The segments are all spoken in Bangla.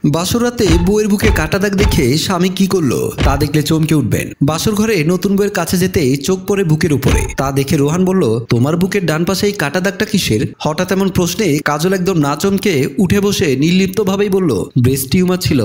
বাসর রাতে বউয়ের বুকে কাটা দাগ দেখে স্বামী কি করলো তা দেখলে চমকে উঠবেন। বাসর ঘরে নতুন বউয়ের কাছে যেতে চোখ পড়ে বুকের উপরে। তা দেখে রোহান বলল, তোমার বুকের ডান পাশে এই কাটা দাগটা কিসের? হঠাৎ এমন প্রশ্নে কাজল একদম না চমকে উঠে বসে নির্লিপ্ত ভাবেই বলল, ব্রেস্ট টিউমার ছিল,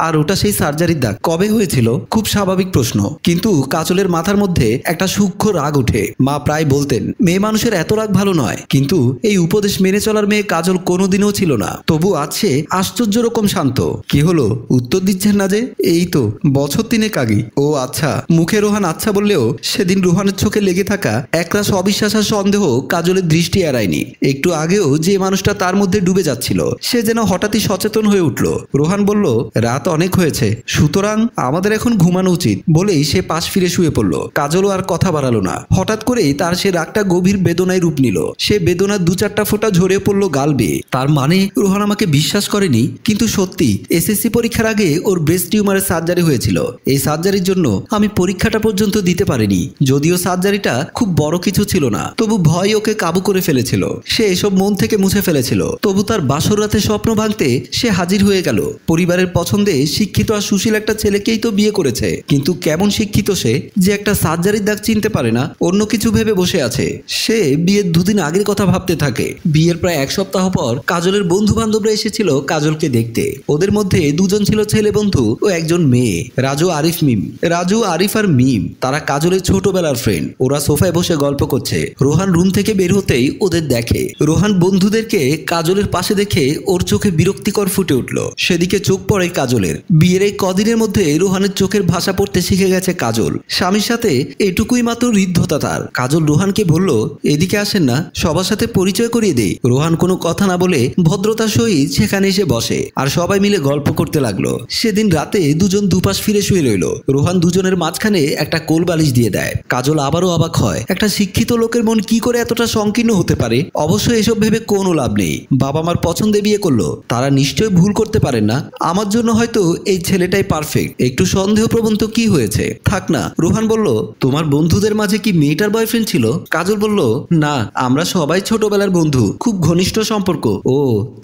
আর ওটা সেই সার্জারির দাগ। কবে হয়েছিল? খুব স্বাভাবিক প্রশ্ন, কিন্তু কাজলের মাথার মধ্যে একটা সূক্ষ্ম রাগ ওঠে। মা প্রায় বলতেন, মেয়ে মানুষের এত রাগ ভালো নয়, কিন্তু এই উপদেশ মেনে চলার মেয়ে কাজল কোনোদিনও ছিল না। তবু আছে আশ্চর্য রকম শান্ত। কি হলো, উত্তর দিচ্ছেন না যে? এই তো বছর 3 আগে। ও আচ্ছা। মুখে রোহান আচ্ছা বললেও সেদিন রোহানের চোখে লেগে থাকা একরাশ অবিশ্বাস আর সন্দেহ কাজলের দৃষ্টি এড়ায়নি। একটু আগেও যে মানুষটা তার মধ্যে ডুবে যাচ্ছিল, সে যেন হঠাৎই সচেতন হয়ে উঠল। রোহান বলল, রাত অনেক হয়েছে, সুতরাং আমাদের এখন ঘুমানো উচিত বলেই সে পাশ ফিরে শুয়ে পড়ল। কাজলও আর কথা বাড়ালো না। হঠাৎ করেই তার সে রাগটা গভীর বেদনায় রূপ নিল। সে বেদনার 2-4টা ফোঁটা ঝরে পড়ল গাল বেয়ে। তার মানে রোহান আমাকে বিশ্বাস করেনি, কিন্তু সত্যি এসএসসি পরীক্ষার আগে ওর ব্রেস্ট টিউমারের সার্জারি হয়েছিল। এই সার্জারির জন্য আমি পরীক্ষাটা পর্যন্ত দিতে পারিনি। যদিও সার্জারিটা খুব বড় কিছু ছিল না, তবু ভয় ওকে কাবু করে ফেলেছিল। সে এসব মন থেকে মুছে ফেলেছিল। তবু তার বাসর রাতে স্বপ্ন ভাঙতে সে হাজির হয়ে গেল। পরিবারের পছন্দে শিক্ষিত আর সুশীল একটা ছেলেকেই তো বিয়ে করেছে, কিন্তু কেমন শিক্ষিত সে যে একটা সার্জারির দাগ চিনতে পারে না, অন্য কিছু ভেবে বসে আছে। সে বিয়ের 2 দিন আগের কথা ভাবতে থাকে। বিয়ের প্রায় 1 সপ্তাহ পর কাজলের বন্ধু বান্ধবরা এসেছিল কাজলকে দেখতে। ওদের মধ্যে 2জন ছিল ছেলে বন্ধু ও একজন মেয়ে, রাজু আরিফ মিম। রাজু, আরিফ আর মিম তারা কাজলের ছোটবেলার ফ্রেন্ড। ওরা সোফায় বসে গল্প করছে। রোহান রুম থেকে বের হতেই ওদের দেখে। রোহান বন্ধুদেরকে কাজলের পাশে দেখে ওর চোখে বিরক্তিকর ফুটে উঠল। সেদিকে চোখ পড়ে কাজলের। বিয়ের এই কদিনের মধ্যে রোহানের চোখের ভাষা পড়তে শিখে গেছে কাজল। স্বামীর সাথে এটুকুই মাত্র হৃদ্ধতা তার। কাজল রোহানকে বলল, এদিকে আসেন না, সবার সাথে পরিচয় করিয়ে দেই। রোহান কোনো কথা না বলে ভদ্রতার সহিত সেখানে এসে বসে, আর সবাই মিলে গল্প করতে লাগলো। সেদিন রাতে 2জন দুপাশ ফিরে শুয়ে রইল। রোহান 2জনের মাঝখানে একটা কোল বালিশ দিয়ে দেয়। কাজল আবারও অবাক হয়, একটা শিক্ষিত লোকের মন কি করে এতটা সংকীর্ণ হতে পারে। অবশ্য এসব ভেবে কোনো লাভ নেই। বাবা মার পছন্দে বিয়ে করলো, তারা নিশ্চয়ই ভুল করতে পারেন না। আমার জন্য হয়তো এই ছেলেটাই পারফেক্ট। একটু সন্দেহপ্রবণ তো কি হয়েছে, থাক না। রোহান বলল, তোমার বন্ধুদের মাঝে কি মেয়েটার বয়ফ্রেন্ড ছিল? কাজল বলল, না, আমরা সবাই ছোটবেলার বন্ধু, খুব ঘনিষ্ঠ সম্পর্ক। ও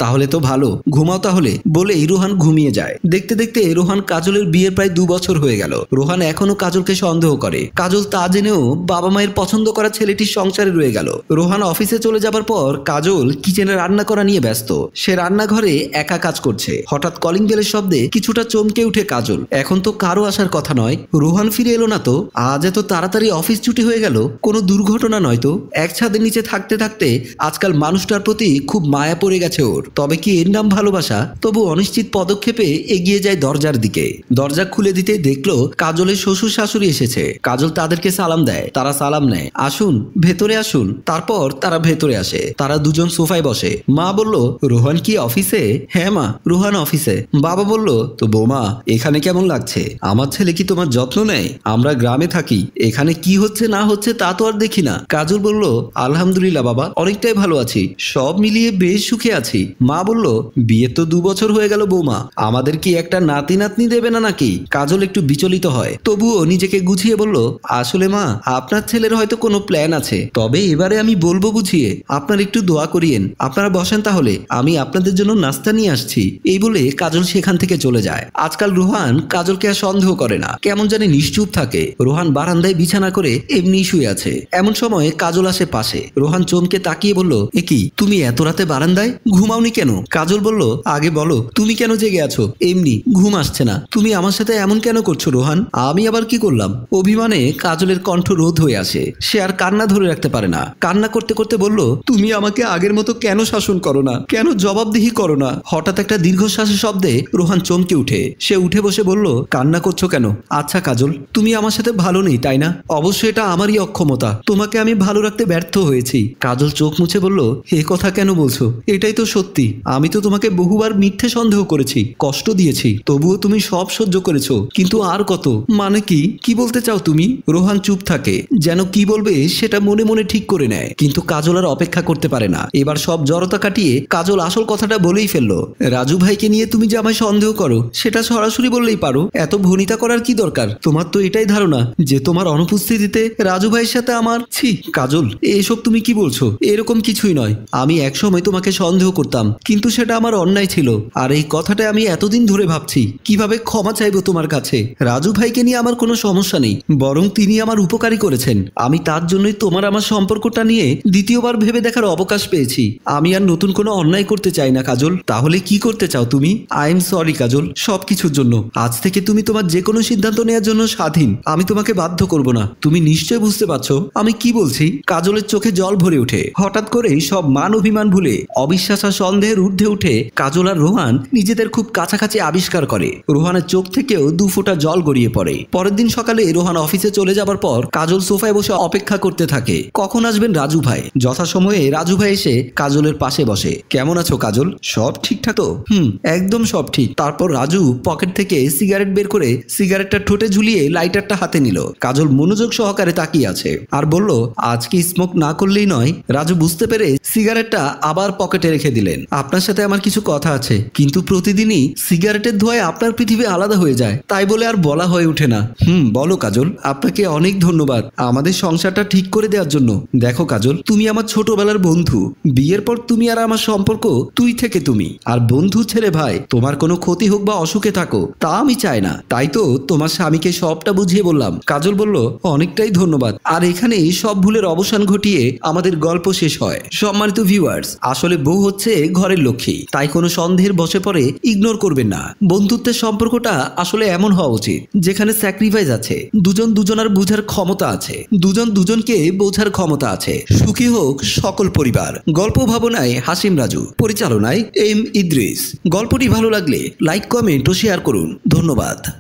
তাহলে তো ভালো, ঘুমাও তাহলে বলেই রোহান ঘুমিয়ে যায়। দেখতে দেখতে রোহান কাজলের বিয়ের প্রায় 2 বছর হয়ে গেল। রোহান এখনো কাজলকে সন্দেহ করে। কাজল তা জেনেও বাবা মায়ের পছন্দ করা ছেলেটির সংসারে রয়ে গেল। রোহান অফিসে চলে যাবার পর কাজল কিচেনে রান্না করা নিয়ে ব্যস্ত। সে রান্নাঘরে একা কাজ করছে। হঠাৎ কলিং বেলের শব্দে কিছুটা চমকে উঠে কাজল। এখন তো কারো আসার কথা নয়। রোহান ফিরে এলো না তো? আজ এত তাড়াতাড়ি অফিস ছুটি হয়ে গেল? কোনো দুর্ঘটনা নয় তো? এক ছাদের নিচে থাকতে থাকতে আজকাল মানুষটার প্রতি খুব মায়া পড়ে গেছে ওর। তবে কি এর নাম ভালোবাসা? তবু অনিশ্চিত পদক্ষেপে এগিয়ে যায় দরজার দিকে। দরজা খুলে দিতে দেখলো কাজলের শ্বশুর শাশুড়ি এসেছে। কাজল তাদেরকে সালাম দেয়, তারা সালাম নেয়। আসুন, ভেতরে আসুন। তারপর তারা ভেতরে আসে। তারা 2জন সোফায় বসে। মা বলল, রোহান কি অফিসে? হ্যাঁ মা, রোহান অফিসে। বাবা বলল, তো বৌমা এখানে কেমন লাগছে? আমার ছেলে কি তোমার যত্ন নেয়? আমরা গ্রামে থাকি, এখানে কি হচ্ছে না হচ্ছে তা তো আর দেখি না। কাজল বলল, আলহামদুলিল্লাহ বাবা, অনেকটাই ভালো আছি, সব মিলিয়ে বেশ সুখে আছি। মা বলল, বিয়ে তো 2 বছর হয়ে গেল বৌমা, আমাদের কি একটা নাতি নাতনি দেবে না নাকি? কাজল একটু বিচলিত হয়, তবুও নিজেকে গুছিয়ে বলল, আসলে মা, আপনার ছেলের হয়তো কোনো প্ল্যান আছে, তবে এবারে আমি বলবো বুঝিয়ে, আপনার একটু দোয়া করিয়েন। আপনারা বসেন তাহলে, আমি আপনাদের জন্য নাস্তা নিয়ে আসছি। এই বলে কাজল সেখান থেকে চলে যায়। আজকাল রোহান কাজলকে আর সন্দেহ করে না, কেমন জানি নিশ্চুপ থাকে। রোহান বারান্দায় বিছানা করে এমনি শুয়ে আছে। এমন সময় কাজল আসে পাশে। রোহান চমকে তাকিয়ে বলল, এ কি, তুমি এত রাতে বারান্দায়? ঘুমাওনি কেন? কাজল বলল, আগে বলো, তুমি কেন জেগে আছো? এমনি, ঘুম আসছে না। তুমি আমার সাথে এমন কেন করছো রোহান? আমি আবার কি করলাম? অভিমানে কাজলের কণ্ঠ রোধ হয়ে আসে। সে আর কান্না ধরে রাখতে পারে না। কান্না করতে করতে বলল, তুমি আমাকে আগের মতো কেন শাসন করো না? কেন জবাবদিহি করো না? হঠাৎ একটা দীর্ঘশ্বাসের শব্দে রোহান চমকে উঠে। সে উঠে বসে বলল, কান্না করছো কেন? আচ্ছা কাজল, তুমি আমার সাথে ভালো নেই তাই না? অবশ্যই এটা আমারই অক্ষমতা, তোমাকে আমি ভালো রাখতে ব্যর্থ হয়েছি। কাজল চোখ মুছে বলল, এ কথা কেন বলছো? এটাই তো সত্যি। আমি তো তোমাকে বহুবার মিথ্যে সন্দেহ করেছি, কষ্ট দিয়েছি, তবুও তুমি সব সহ্য করেছো। কিন্তু আর কত? মানে কি বলতে চাও তুমি? রোহান চুপ থাকে, যেন কি বলবে সেটা মনে মনে ঠিক করে নেয়। কিন্তু কাজল আর অপেক্ষা করতে পারে না। এবার সব জড়তা কাটিয়ে কাজল আসল কথাটা বলেই ফেললো, রাজু ভাইকে নিয়ে তুমি যে আমায় সন্দেহ করো সেটা সরাসরি বললেই পারো, এত ভনিতা করার কি দরকার? তোমার তো এটাই ধারণা যে তোমার অনুপস্থিতিতে রাজু ভাইয়ের সাথে আমার। ছি কাজল, এসব তুমি কি বলছো? এরকম কিছুই নয়। আমি একসময় তোমাকে সন্দেহ করতাম, কিন্তু সেটা আমার অন্যায় ছিল। আর এই কথাটা আমি এতদিন ধরে ভাবছি কিভাবে ক্ষমা চাইবো তোমার কাছে। রাজু ভাইকে নিয়ে আমার কোনো সমস্যা নেই, বরং তিনি আমার উপকারী করেছেন। আমি তার জন্যই তোমার আমার সম্পর্কটা নিয়ে দ্বিতীয়বার ভেবে দেখার অবকাশ পেয়েছি। আমি আর নতুন কোনো অন্যায় করতে চাই না কাজল। তাহলে কি করতে চাও তুমি? আই এম সরি কাজল, সবকিছুর জন্য। আজ থেকে তুমি তোমার যে কোনো সিদ্ধান্ত নেওয়ার জন্য স্বাধীন। আমি তোমাকে বাধ্য করব না। তুমি নিশ্চয় বুঝতে পারছো আমি কি বলছি। কাজলের চোখে জল ভরে ওঠে। হঠাৎ করেই সব মান অভিমান ভুলে অবিশ্বাস আর সন্দেহের ঊর্ধ্বে উঠে কাজল আর রোহান নিজেদের খুব কাছাকাছি আবিষ্কার করে। রোহানের চোখ থেকেও 2 ফোঁটা জল গড়িয়ে পড়ে। পরের দিন সকালে রোহান অফিসে চলে যাবার পর কাজল সোফায় বসে অপেক্ষা করতে থাকে কখন আসবেন রাজু ভাই। যথাসময়ে রাজু ভাই এসে কাজলের পাশে বসে। কেমন আছো কাজল? সব ঠিকঠাক তো? একদম সব ঠিক। তারপর রাজু পকেট থেকে সিগারেট বের করে সিগারেটটা ঠোঁটে ঝুলিয়ে লাইটারটা হাতে নিল। কাজল মনোযোগ সহকারে তাকিয়ে আছে আর বলল, আজকে স্মোক না করলেই নয়। রাজু বুঝতে পেরে সিগারেটটা আবার পকেটে রেখে দিলেন। আপনার সাথে আমার কিছু কথা আছে, কিন্তু প্রতিদিনই সিগারেটের ধোঁয়ায় আপনার পৃথিবী আলাদা হয়ে যায়, তাই বলে আর বলা হয়ে ওঠে না। বলো কাজল। আপনাকে অনেক ধন্যবাদ আমাদের সংসারটা ঠিক করে দেওয়ার জন্য। দেখো কাজল, তুমি আমার ছোটবেলার বন্ধু। বিয়ের পর তুমি আর আমার সম্পর্ক তুই থেকে তুমি, আর বন্ধু ছেলে ভাই। তোমার কোনো ক্ষতি হোক বা অসুখে থাকো তা আমি চাই না, তাই তো তোমার স্বামীকে সবটা বুঝিয়ে বললাম। কাজল বলল, অনেকটাই ধন্যবাদ। আর এখানেই সব ভুলের অবসান ঘটিয়ে আমাদের গল্প শেষ হয়। সম্মানিত ভিউয়ার্স, আসলে বউ হচ্ছে ঘরের লক্ষ্মী, তাই কোনো সন্দেহের বসে পড়ে ইগনোর করবেন না। বন্ধুত্বের সম্পর্কটা আসলে এমন হওয়া উচিত যেখানে স্যাক্রিফাইস আছে, দুজন দুজনার বুঝার ক্ষমতা আছে, দুজন দুজনকে বোঝার ক্ষমতা আছে। সুখী হোক সকল পরিবার। গল্প ভাবনায় হাসিম রাজু, পরিচালনায় এম ইদ্রিস। গল্পটি ভালো লাগলে লাইক, কমেন্ট ও শেয়ার করুন। ধন্যবাদ।